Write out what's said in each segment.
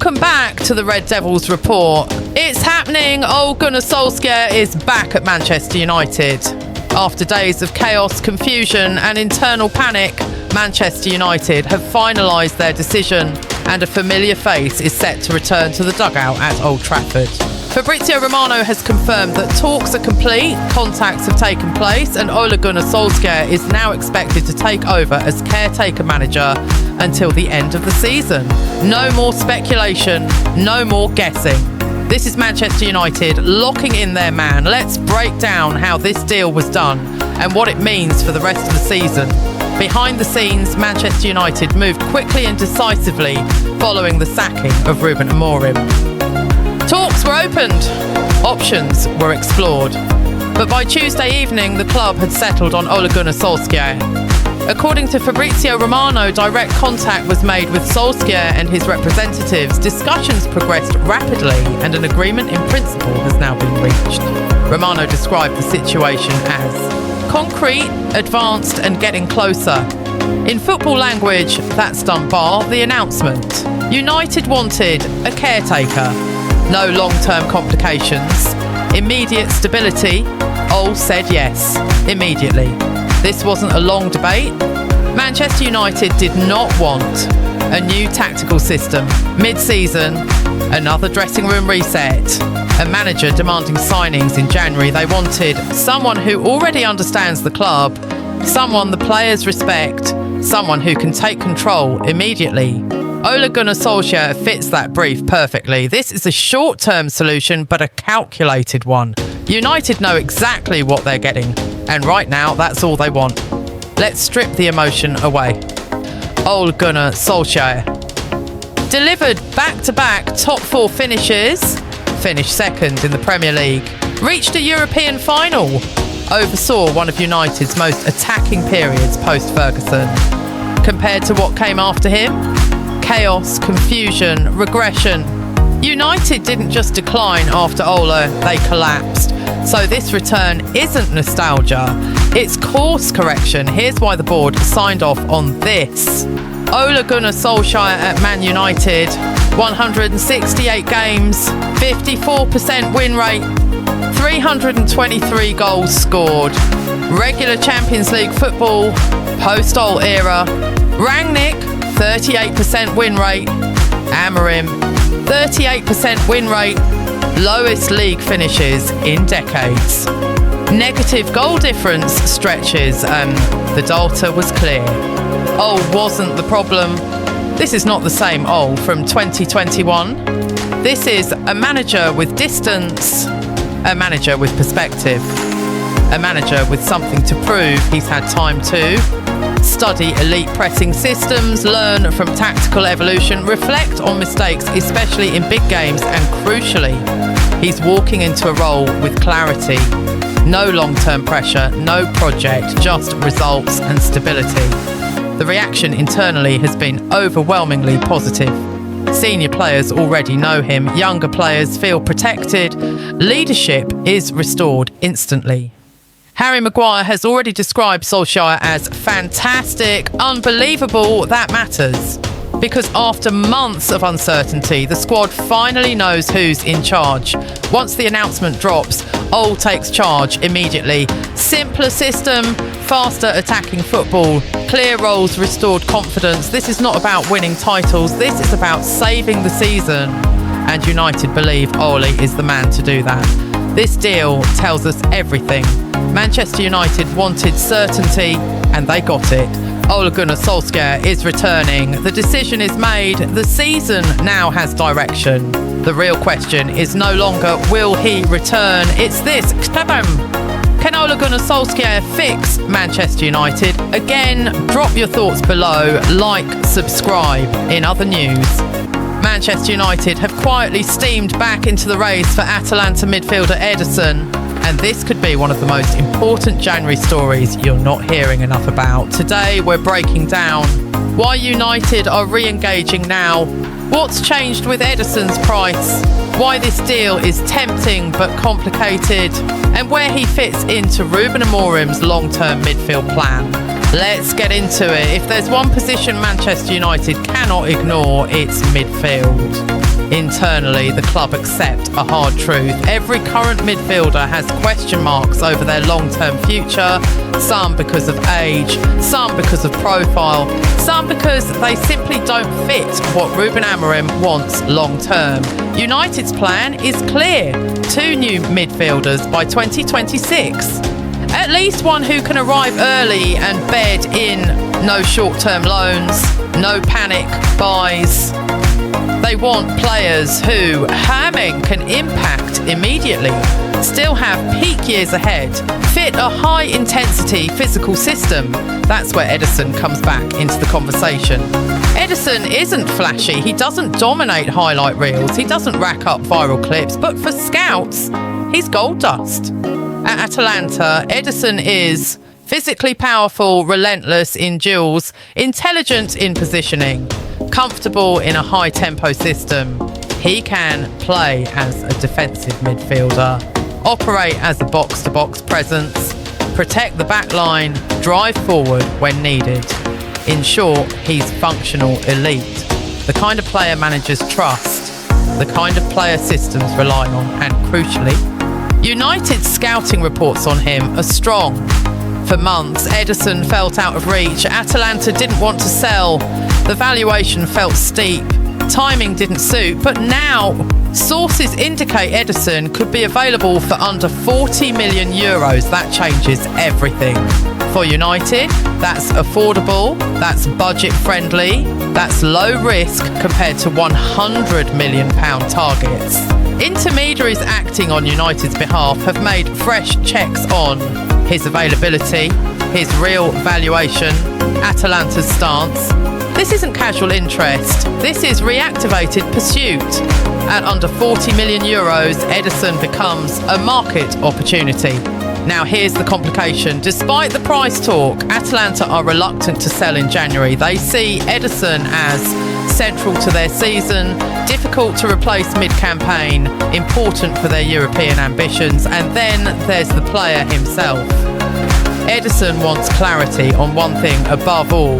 Welcome back to the Red Devils Report. It's happening. Ole Gunnar Solskjaer is back at Manchester United. After days of chaos, confusion and internal panic, Manchester United have finalised their decision and a familiar face is set to return to the dugout at Old Trafford. Fabrizio Romano has confirmed that talks are complete, contacts have taken place, and Ole Gunnar Solskjaer is now expected to take over as caretaker manager until the end of the season. No more speculation, no more guessing. This is Manchester United locking in their man. Let's break down how this deal was done and what it means for the rest of the season. Behind the scenes, Manchester United moved quickly and decisively following the sacking of Ruben Amorim. Talks were opened, options were explored, but by Tuesday evening the club had settled on Ole Gunnar Solskjaer. According to Fabrizio Romano, direct contact was made with Solskjaer and his representatives. Discussions progressed rapidly and an agreement in principle has now been reached. Romano described the situation as concrete, advanced and getting closer. In football language, that's done bar the announcement. United wanted a caretaker. No long-term complications. Immediate stability. Ole said yes, immediately. This wasn't a long debate. Manchester United did not want a new tactical system. Mid-season, another dressing room reset. A manager demanding signings in January. They wanted someone who already understands the club, someone the players respect, someone who can take control immediately. Ole Gunnar Solskjaer fits that brief perfectly. This is a short-term solution, but a calculated one. United know exactly what they're getting, and right now, that's all they want. Let's strip the emotion away. Ole Gunnar Solskjaer delivered back-to-back top four finishes, finished second in the Premier League, reached a European final, oversaw one of United's most attacking periods post-Ferguson. Compared to what came after him, chaos, confusion, regression. United didn't just decline after Ole, they collapsed. So this return isn't nostalgia, it's course correction. Here's why the board signed off on this. Ole Gunnar Solskjaer at Man United, 168 games, 54% win rate, 323 goals scored. Regular Champions League football, post-Ole era. Rangnick, 38% win rate. Amorim, 38% win rate. Lowest league finishes in decades. Negative goal difference stretches. The data was clear. Ole wasn't the problem. This is not the same Ole from 2021. This is a manager with distance, a manager with perspective, a manager with something to prove. He's had time to study elite pressing systems, learn from tactical evolution, reflect on mistakes, especially in big games, and crucially, he's walking into a role with clarity. No long-term pressure, no project, just results and stability. The reaction internally has been overwhelmingly positive. Senior players already know him, younger players feel protected, leadership is restored instantly. Harry Maguire has already described Solskjaer as fantastic, unbelievable. That matters. Because after months of uncertainty, the squad finally knows who's in charge. Once the announcement drops, Ole takes charge immediately. Simpler system, faster attacking football, clear roles, restored confidence. This is not about winning titles, this is about saving the season. And United believe Ole is the man to do that. This deal tells us everything. Manchester United wanted certainty and they got it. Ole Gunnar Solskjaer is returning. The decision is made. The season now has direction. The real question is no longer will he return. It's this. Can Ole Gunnar Solskjaer fix Manchester United? Again, drop your thoughts below. Like, subscribe. In other news, Manchester United have quietly steamed back into the race for Atalanta midfielder Ederson. And this could be one of the most important January stories you're not hearing enough about. Today, we're breaking down why United are re-engaging now, what's changed with Ederson's price, why this deal is tempting but complicated, and where he fits into Ruben Amorim's long-term midfield plan. Let's get into it. If there's one position Manchester United cannot ignore, it's midfield. Internally, the club accept a hard truth. Every current midfielder has question marks over their long-term future, some because of age, some because of profile, some because they simply don't fit what Ruben Amorim wants long-term. United's plan is clear: 2 new midfielders by 2026. At least one who can arrive early and bed in. No short-term loans, no panic buys. They want players who, Hamming, can impact immediately, still have peak years ahead, fit a high-intensity physical system. That's where Ederson comes back into the conversation. Ederson isn't flashy. He doesn't dominate highlight reels. He doesn't rack up viral clips. But for scouts, he's gold dust. At Atalanta, Ederson is physically powerful, relentless in duels, intelligent in positioning, comfortable in a high-tempo system. He can play as a defensive midfielder, operate as a box-to-box presence, protect the back line, drive forward when needed. In short, he's functional elite. The kind of player managers trust, the kind of player systems rely on, and crucially, United's scouting reports on him are strong. For months, Ederson felt out of reach. Atalanta didn't want to sell. The valuation felt steep. Timing didn't suit. But now, sources indicate Ederson could be available for under 40 million euros. That changes everything. For United, that's affordable, that's budget-friendly, that's low risk compared to £100 million targets. Intermediaries acting on United's behalf have made fresh checks on his availability, his real valuation, Atalanta's stance. This isn't casual interest, this is reactivated pursuit. At under 40 million euros, Ederson becomes a market opportunity. Now here's the complication. Despite the price talk, Atalanta are reluctant to sell in January. They see Ederson as central to their season, difficult to replace mid-campaign, important for their European ambitions, and then there's the player himself. Ederson wants clarity on one thing above all: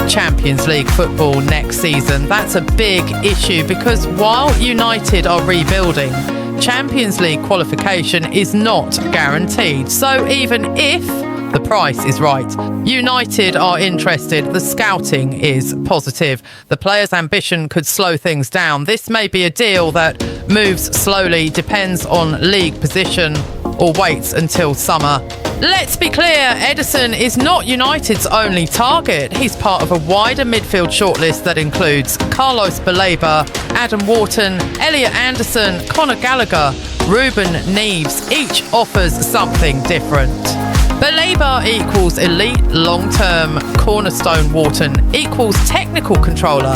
Champions League football next season. That's a big issue because while United are rebuilding, Champions League qualification is not guaranteed. So even if the price is right, United are interested. The scouting is positive. The player's ambition could slow things down. This may be a deal that moves slowly, depends on league position, or waits until summer. Let's be clear, Ederson is not United's only target. He's part of a wider midfield shortlist that includes Carlos Baleba, Adam Wharton, Elliot Anderson, Conor Gallagher, Ruben Neves. Each offers something different. Baleba equals elite long-term cornerstone. Wharton equals technical controller.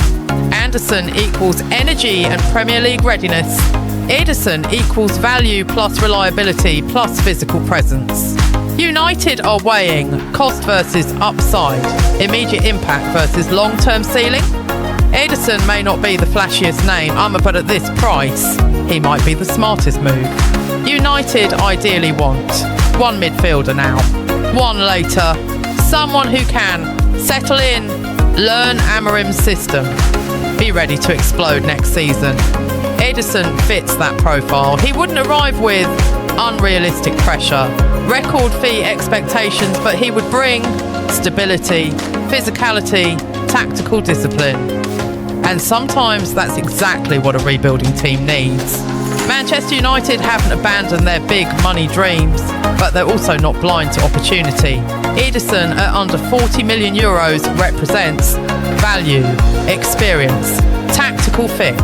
Anderson equals energy and Premier League readiness. Ederson equals value plus reliability plus physical presence. United are weighing cost versus upside, immediate impact versus long-term ceiling. Ederson may not be the flashiest name, but at this price, he might be the smartest move. United ideally want one midfielder now, one later, someone who can settle in, learn Amorim's system, be ready to explode next season. Ederson fits that profile. He wouldn't arrive with unrealistic pressure, record fee expectations, but he would bring stability, physicality, tactical discipline. And sometimes that's exactly what a rebuilding team needs. Manchester United haven't abandoned their big money dreams, but they're also not blind to opportunity. Ederson at under 40 million euros represents value, experience, tactical fit.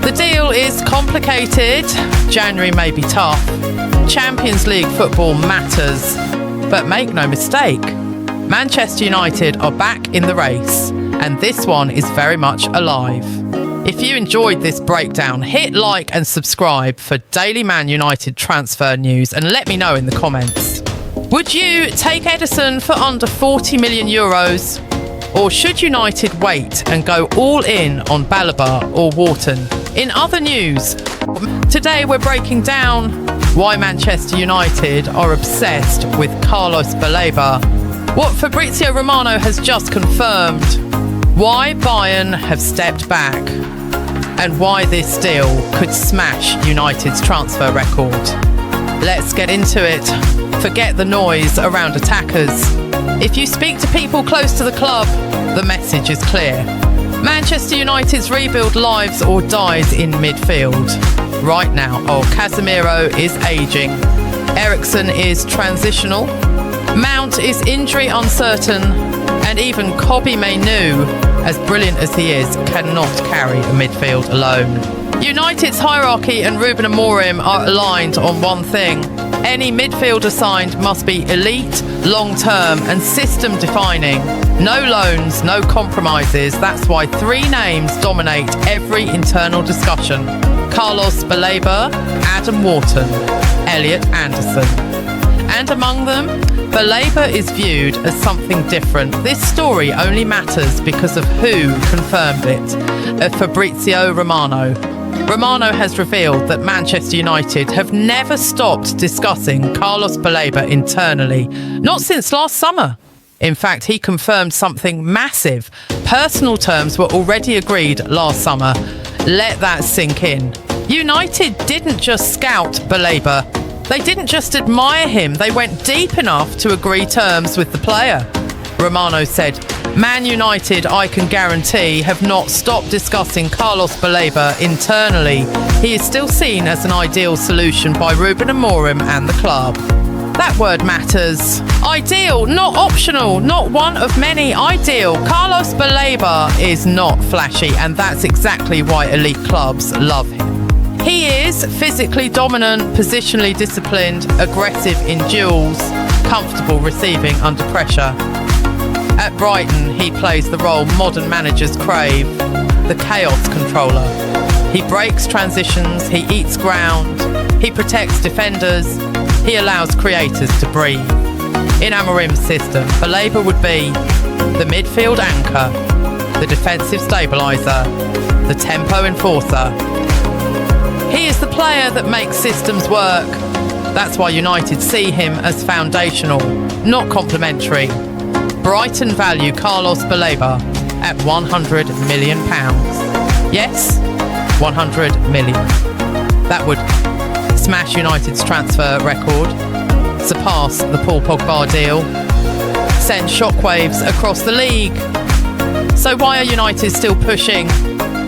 The deal is complicated. January may be tough. Champions League football matters. But make no mistake, Manchester United are back in the race, and this one is very much alive. If you enjoyed this breakdown, hit like and subscribe for daily Man United transfer news and let me know in the comments. Would you take Ederson for under 40 million euros? Or should United wait and go all in on Baleba or Wharton? In other news, today we're breaking down why Manchester United are obsessed with Carlos Baleba, what Fabrizio Romano has just confirmed, why Bayern have stepped back, and why this deal could smash United's transfer record. Let's get into it. Forget the noise around attackers. If you speak to people close to the club, the message is clear. Manchester United's rebuild lives or dies in midfield. Right now, Casemiro is ageing. Ederson is transitional. Mount is injury uncertain. And even Kobbie Mainoo, as brilliant as he is, cannot carry a midfield alone. United's hierarchy and Ruben Amorim are aligned on one thing. Any midfielder signed must be elite, long-term and system-defining. No loans, no compromises. That's why three names dominate every internal discussion. Carlos Baleba, Adam Wharton, Elliot Anderson. And among them, Baleba is viewed as something different. This story only matters because of who confirmed it. Fabrizio Romano. Romano has revealed that Manchester United have never stopped discussing Carlos Baleba internally, not since last summer. In fact, he confirmed something massive. Personal terms were already agreed last summer. Let that sink in. United didn't just scout Baleba. They didn't just admire him. They went deep enough to agree terms with the player. Romano said, Man United, I can guarantee, have not stopped discussing Carlos Baleba internally. He is still seen as an ideal solution by Ruben Amorim and the club. That word matters. Ideal, not optional, not one of many. Ideal. Carlos Baleba is not flashy, and that's exactly why elite clubs love him. He is physically dominant, positionally disciplined, aggressive in duels, comfortable receiving under pressure. At Brighton, he plays the role modern managers crave, the chaos controller. He breaks transitions, he eats ground, he protects defenders, he allows creators to breathe. In Amorim's system, Baleba would be the midfield anchor, the defensive stabiliser, the tempo enforcer. He is the player that makes systems work. That's why United see him as foundational, not complementary. Brighton value Carlos Baleba at £100 million. Yes, 100 million. That would smash United's transfer record, surpass the Paul Pogba deal, send shockwaves across the league. So why are United still pushing?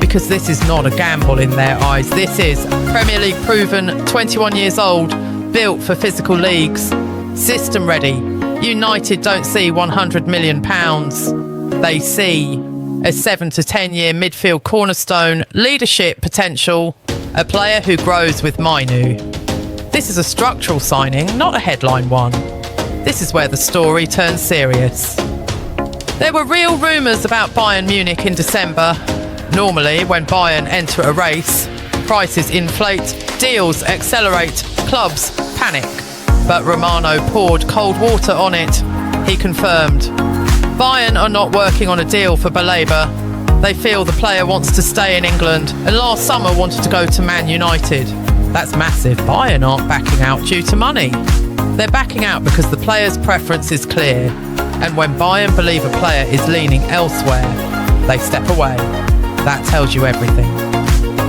Because this is not a gamble in their eyes. This is Premier League proven, 21 years old, built for physical leagues, system ready. United don't see £100 million. They see a 7 to 10 year midfield cornerstone, leadership potential, a player who grows with Mainoo. This is a structural signing, not a headline one. This is where the story turns serious. There were real rumours about Bayern Munich in December. Normally, when Bayern enter a race, prices inflate, deals accelerate, clubs panic. But Romano poured cold water on it. He confirmed, Bayern are not working on a deal for Baleba. They feel the player wants to stay in England and last summer wanted to go to Man United. That's massive. Bayern aren't backing out due to money. They're backing out because the player's preference is clear. And when Bayern believe a player is leaning elsewhere, they step away. That tells you everything.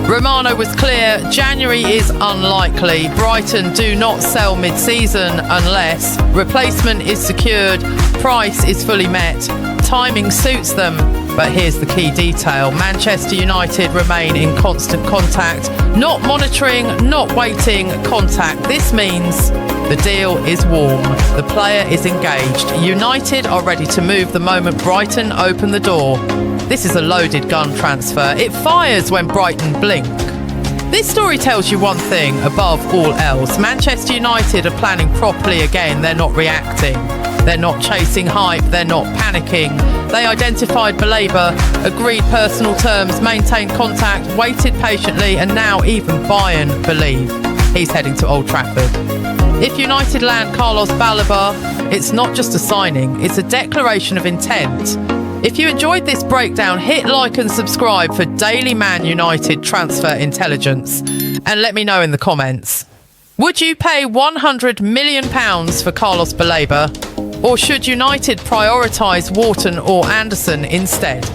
Romano was clear, January is unlikely. Brighton do not sell mid-season unless replacement is secured, price is fully met, timing suits them. But here's the key detail. Manchester United remain in constant contact, not monitoring, not waiting, contact. This means the deal is warm, the player is engaged. United are ready to move the moment Brighton open the door. This is a loaded gun transfer. It fires when Brighton blink. This story tells you one thing above all else. Manchester United are planning properly again. They're not reacting. They're not chasing hype. They're not panicking. They identified Baleba, agreed personal terms, maintained contact, waited patiently, and now even Bayern believe he's heading to Old Trafford. If United land Carlos Baleba, it's not just a signing, it's a declaration of intent. If you enjoyed this breakdown, hit like and subscribe for daily Man United transfer intelligence. And let me know in the comments. Would you pay £100 million for Carlos Baleba? Or should United prioritise Wharton or Anderson instead?